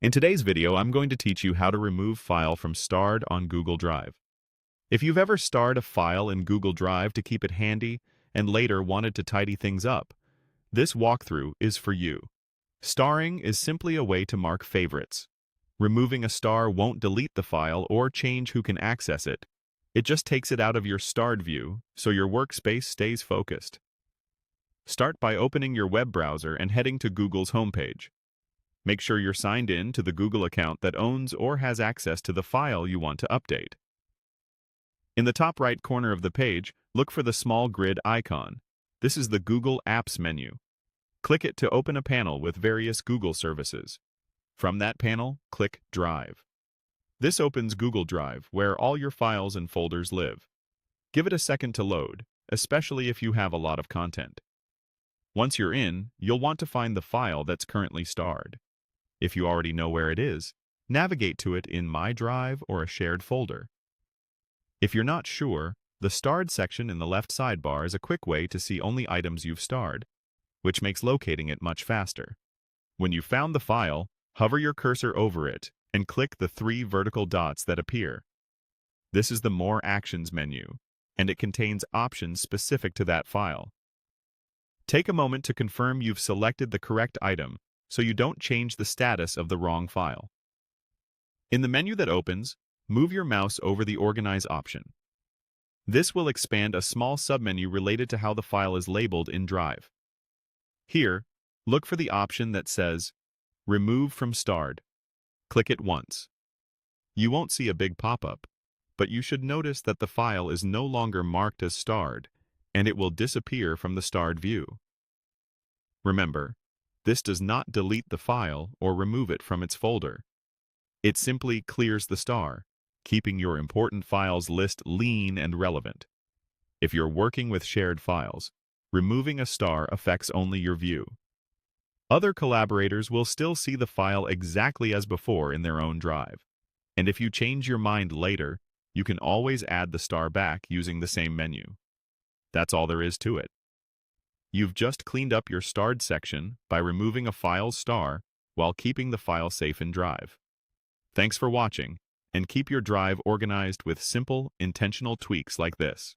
In today's video, I'm going to teach you how to remove file from starred on Google Drive. If you've ever starred a file in Google Drive to keep it handy and later wanted to tidy things up, this walkthrough is for you. Starring is simply a way to mark favorites. Removing a star won't delete the file or change who can access it. It just takes it out of your starred view so your workspace stays focused. Start by opening your web browser and heading to Google's homepage. Make sure you're signed in to the Google account that owns or has access to the file you want to update. In the top right corner of the page, look for the small grid icon. This is the Google Apps menu. Click it to open a panel with various Google services. From that panel, click Drive. This opens Google Drive, where all your files and folders live. Give it a second to load, especially if you have a lot of content. Once you're in, you'll want to find the file that's currently starred. If you already know where it is, navigate to it in My Drive or a shared folder. If you're not sure, the Starred section in the left sidebar is a quick way to see only items you've starred, which makes locating it much faster. When you've found the file, hover your cursor over it and click the 3 vertical dots that appear. This is the More Actions menu, and it contains options specific to that file. Take a moment to confirm you've selected the correct item so you don't change the status of the wrong file. In the menu that opens, move your mouse over the Organize option. This will expand a small submenu related to how the file is labeled in Drive. Here, look for the option that says Remove from Starred. Click it once. You won't see a big pop-up, but you should notice that the file is no longer marked as starred, and it will disappear from the starred view. Remember, this does not delete the file or remove it from its folder. It simply clears the star, keeping your important files list lean and relevant. If you're working with shared files, removing a star affects only your view. Other collaborators will still see the file exactly as before in their own drive. And if you change your mind later, you can always add the star back using the same menu. That's all there is to it. You've just cleaned up your starred section by removing a file's star while keeping the file safe in Drive. Thanks for watching, and keep your Drive organized with simple, intentional tweaks like this.